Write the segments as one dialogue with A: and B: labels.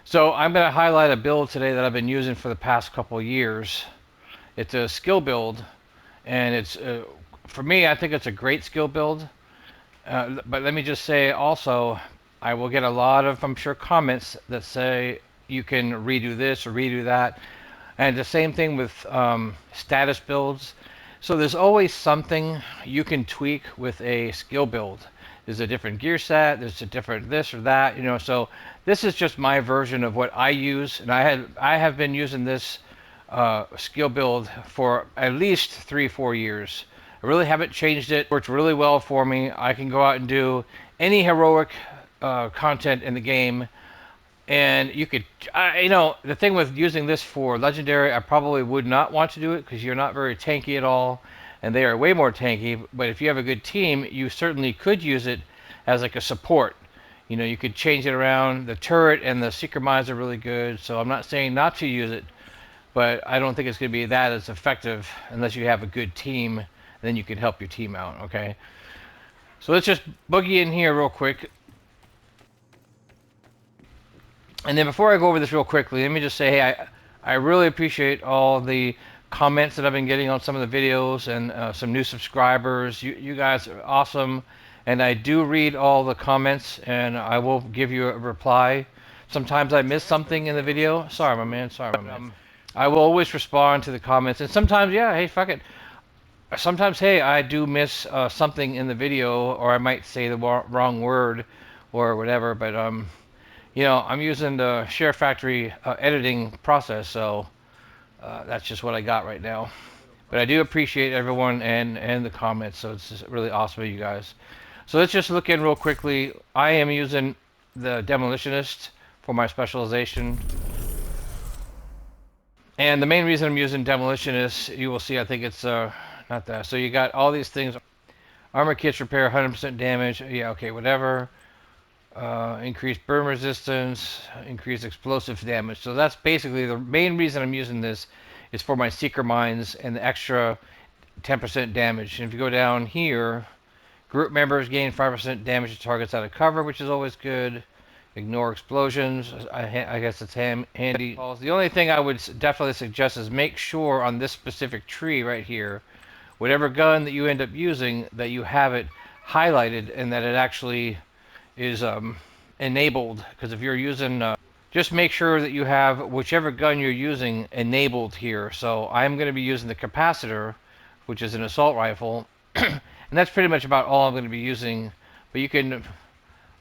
A: So I'm going to highlight a build today that I've been using for the past couple of years. It's a skill build, and it's for me, I think it's a great skill build. But let me just say also, I will get a lot of, I'm sure, comments that say you can redo this or redo that. And the same thing with status builds. So there's always something you can tweak with a skill build. There's a different gear set, there's a different this or that, so this is just my version of what I use, and I have been using this skill build for at least 3-4 years. I really haven't changed it. Worked really well for me. I can go out and do any heroic content in the game, and you could, the thing with using this for legendary, I probably would not want to do it because you're not very tanky at all, and they are way more tanky. But if you have a good team, you certainly could use it as like a support. You could change it around. The turret and the seeker mines are really good, so I'm not saying not to use it, but I don't think it's going to be that as effective unless you have a good team. Then you can help your team out. Okay, so let's just boogie in here real quick. And then before I go over this real quickly, let me just say, hey, I really appreciate all the comments that I've been getting on some of the videos, and some new subscribers. You guys are awesome, and I do read all the comments, and I will give you a reply. Sometimes I miss something in the video. Sorry, my man. Sorry, my man. I will always respond to the comments, and sometimes, yeah, hey, fuck it. Sometimes, hey, I do miss something in the video, or I might say the wrong word or whatever, but I'm using the Share Factory editing process, so that's just what I got right now. But I do appreciate everyone and the comments, so it's just really awesome of you guys. So let's just look in real quickly. I am using the Demolitionist for my specialization. And the main reason I'm using Demolitionist, you will see, I think it's not that. So you got all these things. Armor kits repair 100% damage. Yeah, okay, whatever. Increased burn resistance, increased explosive damage. So that's basically the main reason I'm using this, is for my seeker mines and the extra 10% damage. And if you go down here, group members gain 5% damage to targets out of cover, which is always good. Ignore explosions. I guess it's handy. The only thing I would definitely suggest is make sure on this specific tree right here, whatever gun that you end up using, that you have it highlighted and that it actually is enabled. Because if you're using, just make sure that you have whichever gun you're using enabled here. So I'm going to be using the capacitor, which is an assault rifle, and that's pretty much about all I'm going to be using. But you can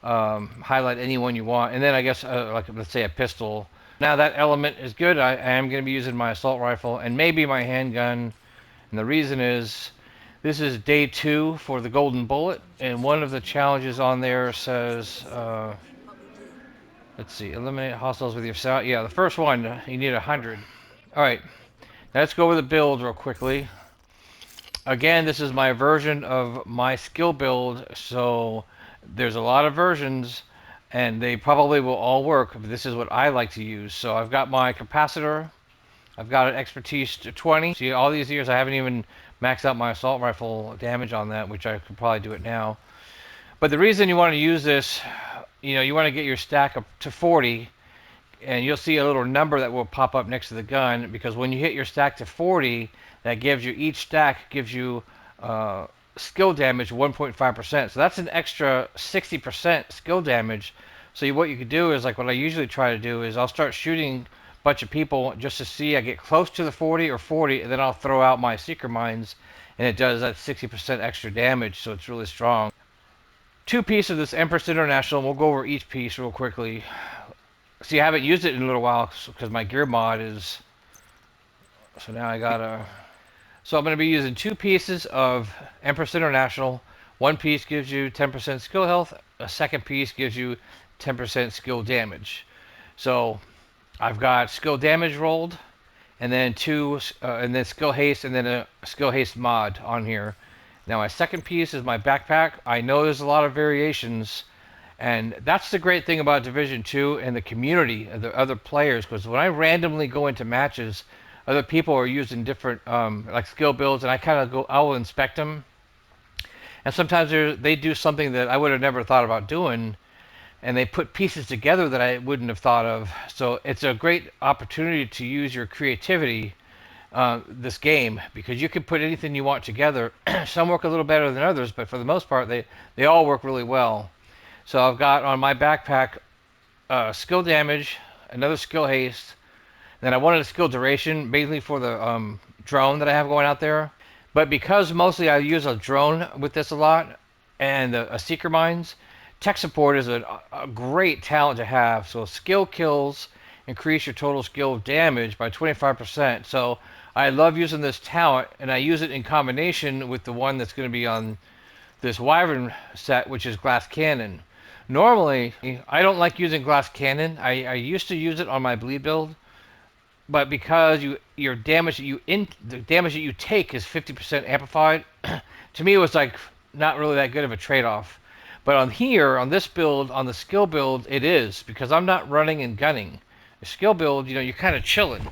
A: highlight any one you want, and then I guess like let's say a pistol. Now that element is good. I am going to be using my assault rifle and maybe my handgun, and the reason is this is day 2 for the golden bullet, and one of the challenges on there says, let's see, eliminate hostiles with your sound. Yeah, the first one, you need 100. All right, let's go over the build real quickly. Again, this is my version of my skill build, so there's a lot of versions, and they probably will all work, but this is what I like to use. So I've got my capacitor. I've got an expertise to 20. See, all these years I haven't even maxed out my assault rifle damage on that, which I could probably do it now. But the reason you want to use this, you want to get your stack up to 40, and you'll see a little number that will pop up next to the gun, because when you hit your stack to 40, that gives you, each stack gives you skill damage 1.5%. So that's an extra 60% skill damage. So what you could do is, like what I usually try to do is I'll start shooting a bunch of people just to see I get close to the 40 or 40, and then I'll throw out my seeker mines, and it does that 60% extra damage, so it's really strong. 2 pieces of this Empress International, and we'll go over each piece real quickly. See, I haven't used it in a little while because my gear mod is, so now I gotta, so I'm going to be using 2 pieces of Empress International. One piece gives you 10% skill health, a second piece gives you 10% skill damage. So I've got skill damage rolled, and then and then skill haste, and then a skill haste mod on here. Now my second piece is my backpack. I know there's a lot of variations, and that's the great thing about Division 2 and the community of the other players, because when I randomly go into matches, other people are using different like skill builds, and I will inspect them, and sometimes they do something that I would have never thought about doing, and they put pieces together that I wouldn't have thought of. So it's a great opportunity to use your creativity, this game, because you can put anything you want together. Some work a little better than others, but for the most part, they all work really well. So I've got on my backpack skill damage, another skill haste, then I wanted a skill duration, mainly for the drone that I have going out there. But because mostly I use a drone with this a lot, and a seeker mines, tech support is a great talent to have. So skill kills increase your total skill damage by 25%. So I love using this talent, and I use it in combination with the one that's going to be on this Wyvern set, which is Glass Cannon. Normally, I don't like using Glass Cannon. I used to use it on my bleed build, but because your damage that the damage that you take is 50% amplified, to me it was like not really that good of a trade-off. But on here, on this build, on the skill build, it is, because I'm not running and gunning. The skill build, you're kind of chilling.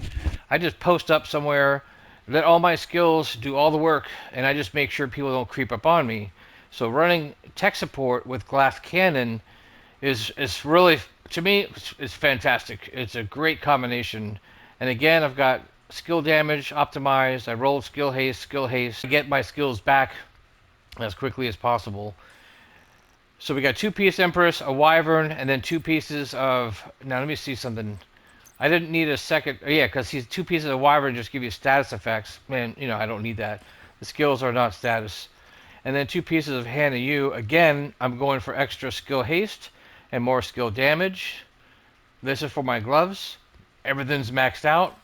A: I just post up somewhere, let all my skills do all the work, and I just make sure people don't creep up on me. So running tech support with Glass Cannon is really, to me, it's fantastic. It's a great combination. And again, I've got skill damage optimized. I rolled skill haste, to get my skills back as quickly as possible. So we got 2-piece Empress, a Wyvern, and then 2 pieces of... Now let me see something. I didn't need a second... Yeah, because these 2 pieces of Wyvern just give you status effects. Man, I don't need that. The skills are not status. And then 2 pieces of Hannah Yu. Again, I'm going for extra skill haste and more skill damage. This is for my gloves. Everything's maxed out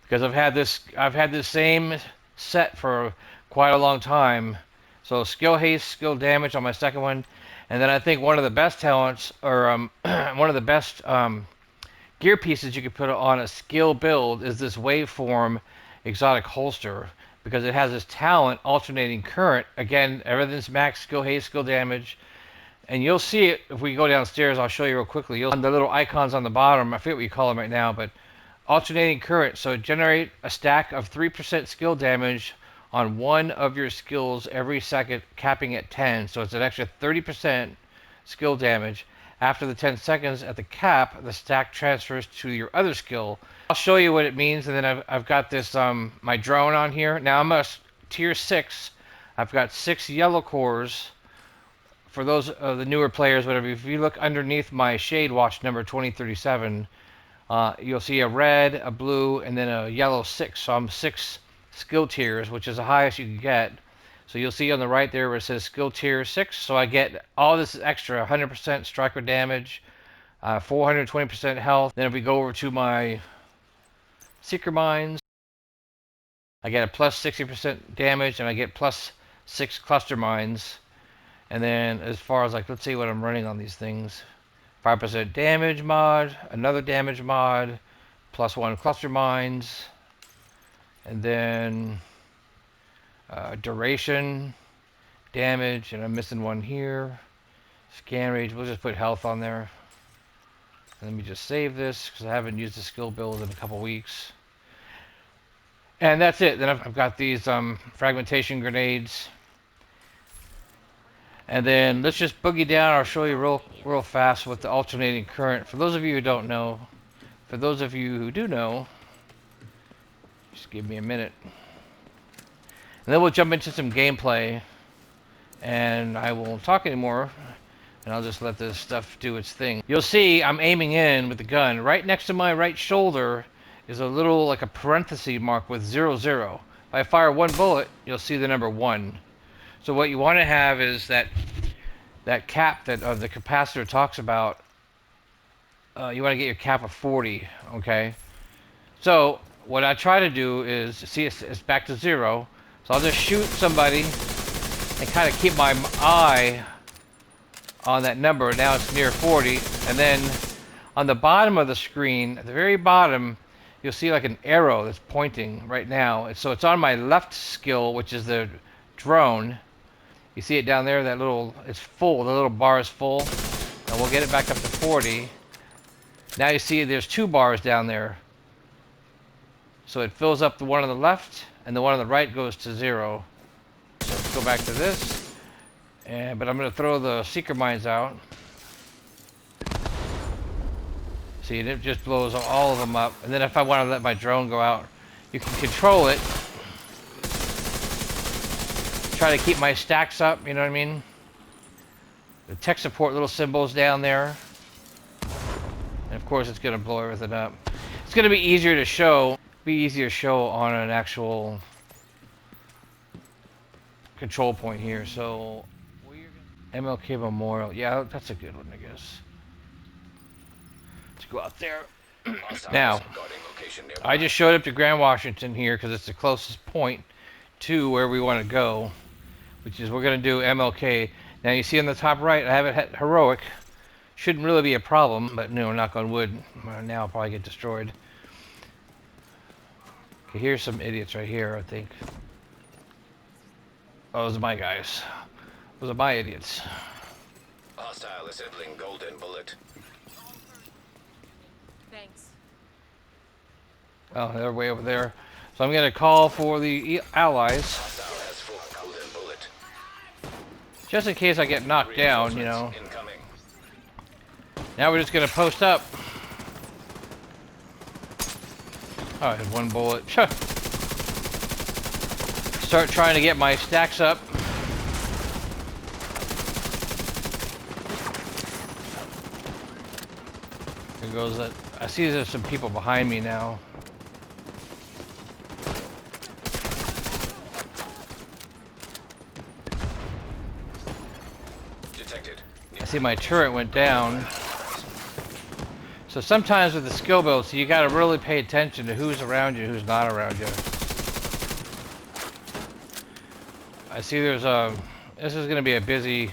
A: because I've had this same set for quite a long time. So skill haste, skill damage on my second one, and then I think one of the best talents, or one of the best gear pieces you could put on a skill build is this waveform exotic holster, because it has this talent alternating current. Again, everything's max skill haste, skill damage. And you'll see it if we go downstairs. I'll show you real quickly. You'll see the little icons on the bottom. I forget what you call them right now, but alternating current. So generate a stack of 3% skill damage on one of your skills every second, capping at 10. So it's an extra 30% skill damage. After the 10 seconds at the cap, the stack transfers to your other skill. I'll show you what it means, and then I've got this my drone on here. Now I'm a tier 6. I've got 6 yellow cores. For those of the newer players, whatever, if you look underneath my shade watch number 2037, you'll see a red, a blue, and then a yellow 6. So I'm 6 skill tiers, which is the highest you can get. So you'll see on the right there where it says skill tier 6. So I get all this extra 100% striker damage, 420% health. Then if we go over to my seeker mines, I get a plus 60% damage, and I get plus 6 cluster mines. And then as far as, like, let's see what I'm running on these things. 5% damage mod, another damage mod, plus 1 cluster mines, and then duration, damage, and I'm missing one here. Scan range, we'll just put health on there. Let me just save this, because I haven't used the skill build in a couple weeks. And that's it. Then I've got these fragmentation grenades. And then let's just boogie down. I'll show you real fast with the alternating current. For those of you who don't know, for those of you who do know, just give me a minute. And then we'll jump into some gameplay. And I won't talk anymore. And I'll just let this stuff do its thing. You'll see I'm aiming in with the gun. Right next to my right shoulder is a little, like a parenthesis mark with 00. If I fire 1 bullet, you'll see the number 1. So what you want to have is that cap that the capacitor talks about. You want to get your cap of 40, okay? So what I try to do is, see, it's back to 0. So I'll just shoot somebody and kind of keep my eye on that number. Now it's near 40. And then on the bottom of the screen, at the very bottom, you'll see like an arrow that's pointing right now. So it's on my left skill, which is the drone. You see it down there, that little, it's full, the little bar is full. And we'll get it back up to 40. Now you see there's 2 bars down there. So it fills up the one on the left, and the one on the right goes to 0. So let's go back to this. But I'm going to throw the seeker mines out. See, and it just blows all of them up. And then if I want to let my drone go out, you can control it. Try to keep my stacks up, you know what I mean? The tech support little symbols down there. And of course it's going to blow everything up. It's going to be easier to show. On an actual control point here. So, MLK Memorial. Yeah, that's a good one, I guess. Let's go out there. Now, I just showed up to Grand Washington here because it's the closest point to where we want to go, which is we're going to do MLK. Now you see on the top right, I have it at heroic. Shouldn't really be a problem, but no, knock on wood. Now I'll probably get destroyed. Okay, here's some idiots right here, I think. Oh, those are my guys. Those are my idiots.
B: Hostile assembling golden bullet.
C: Thanks.
A: Oh, they're way over there. So I'm going to call for the allies.
B: Hostile has full golden bullet.
A: Just in case I get knocked down, you know. Now we're just going to post up. Oh, I had one bullet. Start trying to get my stacks up. There goes that. I see there's some people behind me now.
B: Detected.
A: I see my turret went down. So sometimes with the skill build, so you got to really pay attention to who's around you, who's not around you. I see there's a. This is going to be a busy.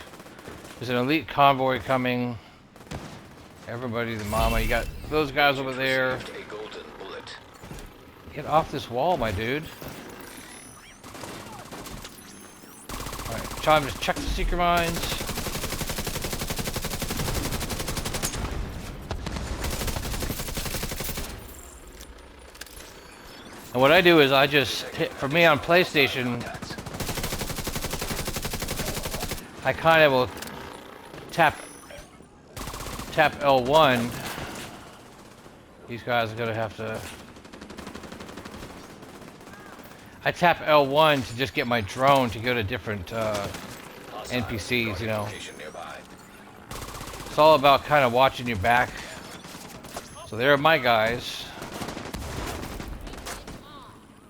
A: There's an elite convoy coming. Everybody, the mama. You got those guys over there. Get off this wall, my dude. All right, time to check the secret mines. And what I do is I just hit, for me on PlayStation, I kind of will tap L1. These guys are gonna have to. I tap L1 to just get my drone to go to different NPCs, you know. It's all about kind of watching your back. So there are my guys.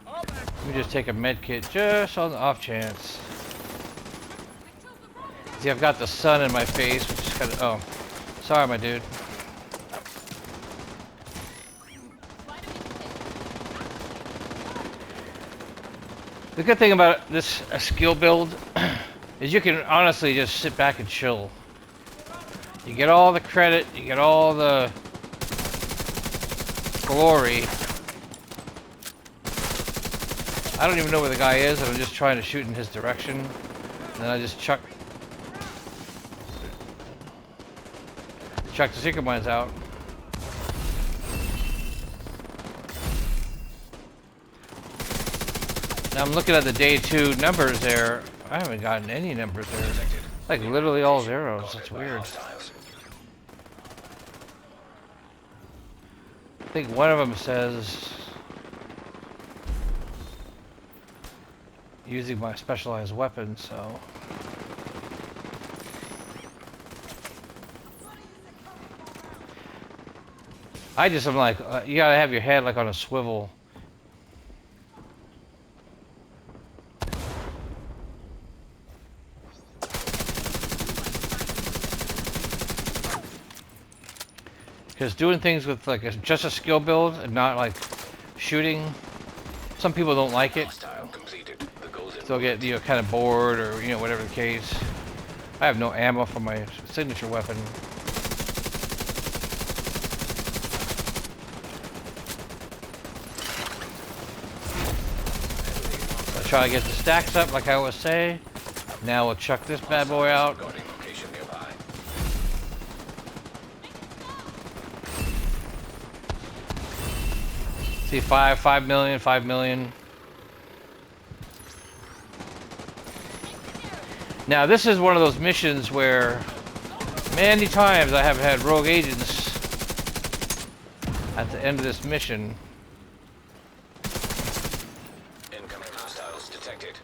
A: Let me just take a med kit just on the off chance. See, I've got the sun in my face, which is kind of. Oh, sorry, my dude. The good thing about this skill build is you can honestly just sit back and chill. You get all the credit, you get all the glory. I don't even know where the guy is, and I'm just trying to shoot in his direction. And then I just chuck the secret mines out. Now I'm looking at the day 2 numbers there. I haven't gotten any numbers there. Like literally all zeros. That's weird. I think one of them says using my specialized weapon, so. I just am like, you gotta have your head like on a swivel. Because doing things with like just a skill build and not like shooting, some people don't like it. They'll get, you know, kind of bored, or you know, whatever the case. I have no ammo for my signature weapon. I'll try to get the stacks up, like I always say. Now we'll chuck this bad boy out. See, 5 million, 5 million. Now this is one of those missions where many times I have had rogue agents at the end of this mission.
B: Incoming hostiles detected.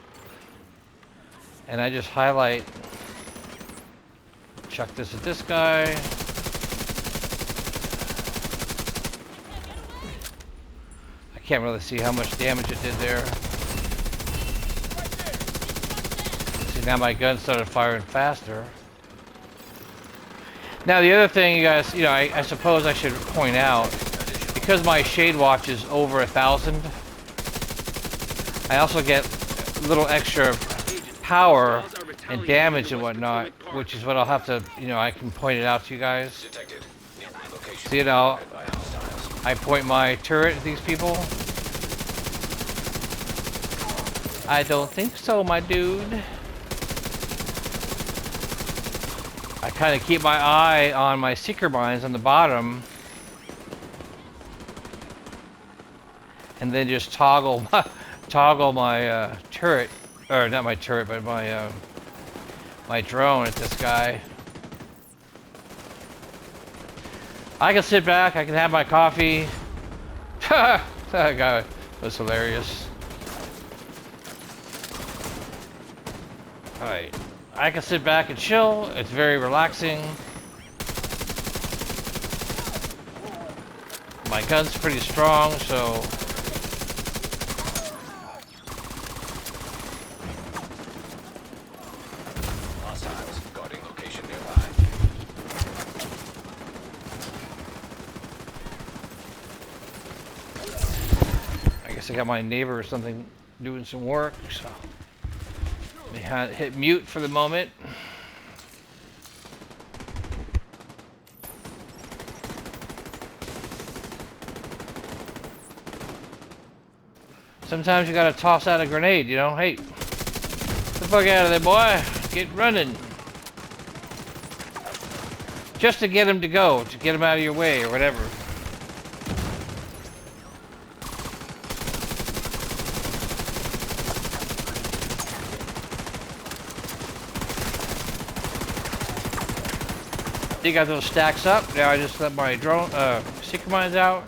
A: And I just highlight, chuck this at this guy. I can't really see how much damage it did there. See, now my gun started firing faster. Now the other thing, you guys, you know, I suppose I should point out, because my shade watch is over 1,000, I also get a little extra power and damage and whatnot, which is what I'll have to, you know, I can point it out to you guys.
B: Detected. Location
A: See, you know,
B: by hostiles.
A: I point my turret at these people. I don't think so, my dude. I kind of keep my eye on my seeker mines on the bottom, and then just toggle my turret, or not my turret, but my my drone at this guy. I can sit back. I can have my coffee. That guy was hilarious. All right. I can sit back and chill. It's very relaxing. My gun's pretty strong, so
B: Hostiles guarding location nearby.
A: I guess I got my neighbor or something doing some work, so let me hit mute for the moment. Sometimes you gotta toss out a grenade, you know? Hey, get the fuck out of there, boy. Get running. Just to get him to go, to get him out of your way or whatever. You got those stacks up. Now I just let my drone, seeker mines out.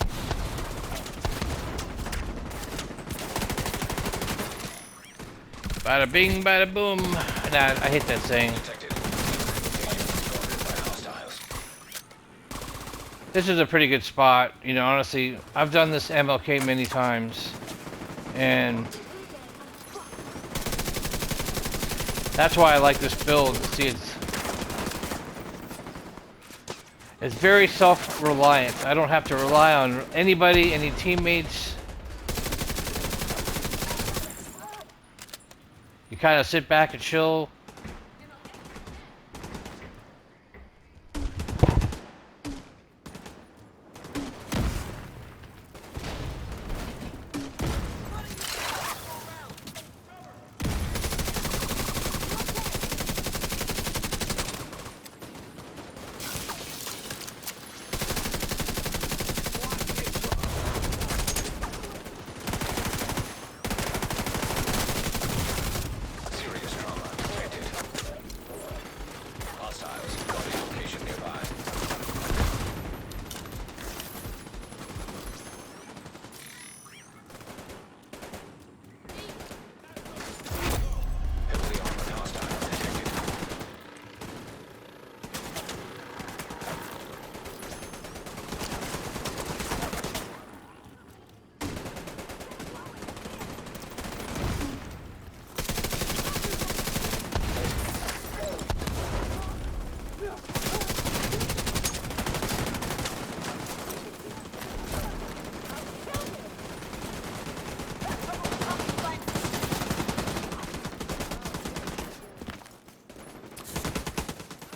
A: Bada bing, bada boom. Nah, I hate that saying.
B: Detected. Location guarded by hostiles.
A: This is a pretty good spot. You know, honestly, I've done this MLK many times. And that's why I like this build. See, it's very self-reliant. I don't have to rely on anybody, any teammates. You kind of sit back and chill.
B: Serious trauma detected. Hostiles guarding location nearby. Heavily armored hostile detected.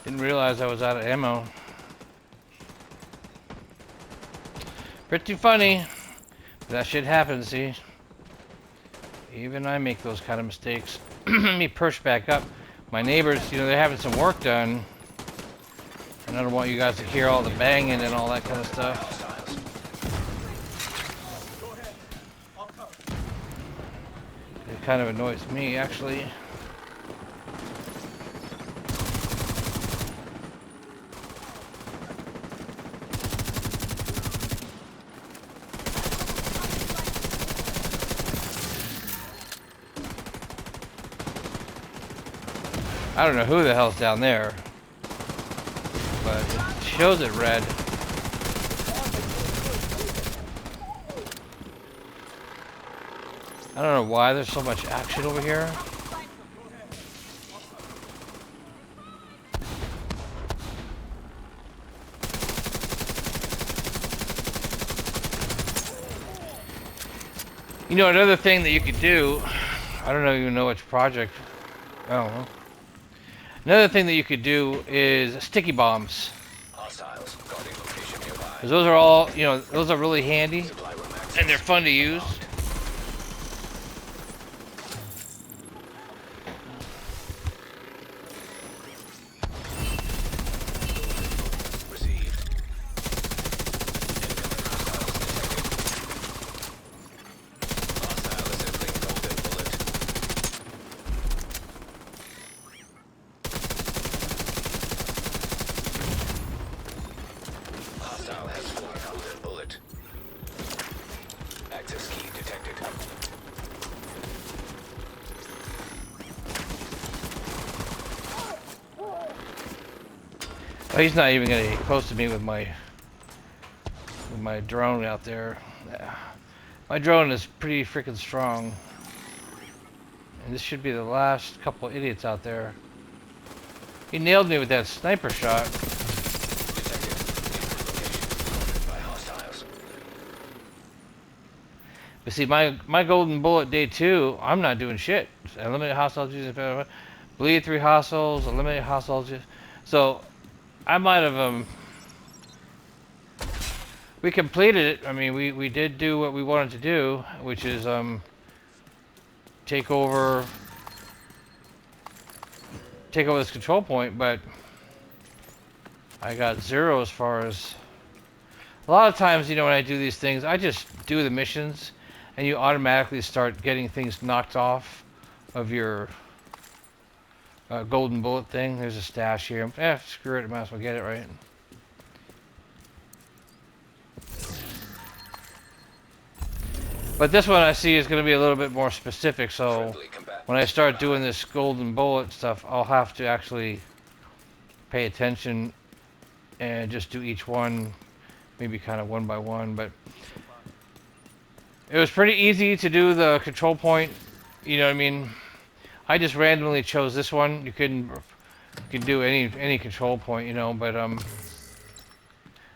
A: Didn't realize I was out of ammo. Pretty funny. That shit happens, see? Even I make those kind of mistakes. Let me perch back up. My neighbors, you know, they're having some work done. And I don't want you guys to hear all the banging and all that kind of stuff.
B: Hostiles.
A: It kind of annoys me, actually. I don't know who the hell's down there, but it shows it red. I don't know why there's so much action over here. You know, another thing that you could do, I don't even know which project. I don't know. Another thing that you could do is sticky bombs.
B: Hostiles. Guarding location nearby.
A: Because those are all, you know, those are really handy
B: Supply room access.
A: and they're fun to use.
B: Received. Incoming hostiles detected. Hostile assembling golden bullet. Hostile has formed golden bullet. Access key detected.
A: Oh, he's not even gonna get close to me with my drone out there. Yeah. My drone is pretty freaking strong. And this should be the last couple idiots out there. He nailed me with that sniper shot.
B: Detected. Location by hostiles.
A: But see, my golden bullet day 2, I'm not doing shit. Eliminate hostiles using bleed 3 hostiles, eliminate hostiles. So I might have we completed it. I mean, we did do what we wanted to do, which is take over this control point, but I got 0 as far as a lot of times, you know, when I do these things, I just do the missions and you automatically start getting things knocked off of your golden bullet thing. There's a stash here. Screw it, I might as well get it, right? But this one I see is going to be a little bit more specific, so
B: Friendly combatants
A: when I start
B: nearby.
A: doing this golden bullet stuff, I'll have to actually pay attention and just do each one, maybe kind of one by one. But it was pretty easy to do the control point, you know what I mean? I just randomly chose this one. You can do any control point, you know, but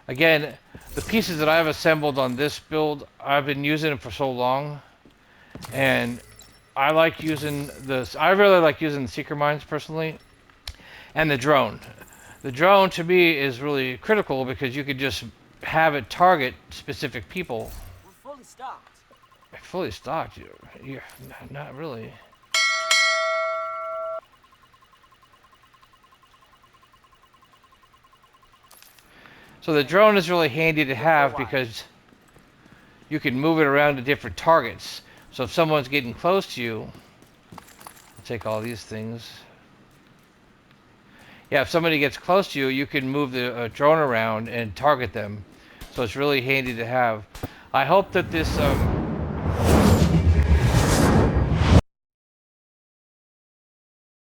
A: again, the pieces that I've assembled on this build, I've been using them for so long, and I like using this. I really like using the seeker mines personally, and the drone. The drone to me is really critical because you could just have it target specific people.
C: We're fully stocked.
A: Fully stocked, you're not really. So the drone is really handy to have because you can move it around to different targets. So if someone's getting close to you, I'll take all these things. Yeah, if somebody gets close to you, you can move the drone around and target them. So it's really handy to have. I hope that this